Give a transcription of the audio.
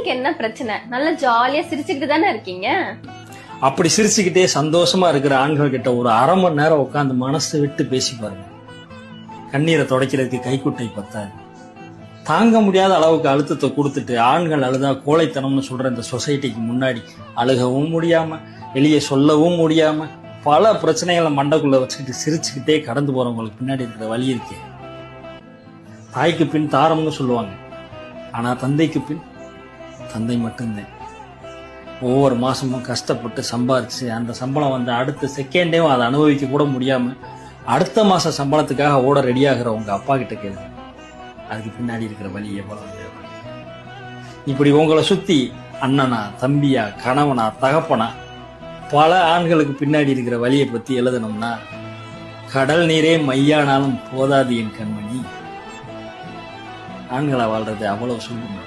உங்களுக்கு என்ன பிரச்சனை? நல்லா ஜாலியா சிரிச்சுக்கிட்டு தானே இருக்கீங்க. அப்படி சிரிச்சுக்கிட்டே சந்தோஷமா இருக்கிற ஆண்கள் கிட்ட ஒரு அரை மணி நேரம் உட்காந்து மனசு விட்டு பேசி பாருங்க. கண்ணீரை துடைக்கிறதுக்கு கைக்குட்டை பத்தாது. தாங்க முடியாத அளவுக்கு அழுத்தத்தை கொடுத்துட்டு ஆண்கள் அழுதா கோழைத்தனம்னு சொல்ற இந்த சொசைட்டிக்கு முன்னாடி அழுகவும் முடியாம வெளியே சொல்லவும் முடியாம பல பிரச்சனைகளை மண்டைக்குள்ள வச்சுக்கிட்டு சிரிச்சுக்கிட்டே கடந்து போறவங்களுக்கு பின்னாடி இருக்கிற வழி இருக்கு. தாய்க்கு பின் தாரம்னு சொல்லுவாங்க, ஆனா தந்தைக்கு பின் தந்தை மட்டும்தான். ஒவ்வொரு மாசமும் கஷ்டப்பட்டு சம்பாரிச்சு அந்த சம்பளம் வந்து அடுத்த செகண்டேவும் அதை அனுபவிக்க கூட முடியாம அடுத்த மாச சம்பளத்துக்காக ஓட ரெடியாகிற உங்க அப்பா கிட்ட கேளுங்க, அதுக்கு பின்னாடி இருக்கிற வழி எவ்வளவு. இப்படி உங்களை சுத்தி அண்ணனா, தம்பியா, கணவனா, தகப்பனா பல ஆண்களுக்கு பின்னாடி இருக்கிற வழியை பத்தி எழுதணும்னா கடல் நீரே மையானாலும் போதாது என் கண்மணி. ஆண்களா வாழ்றது அவ்வளவு சொல்லுங்க.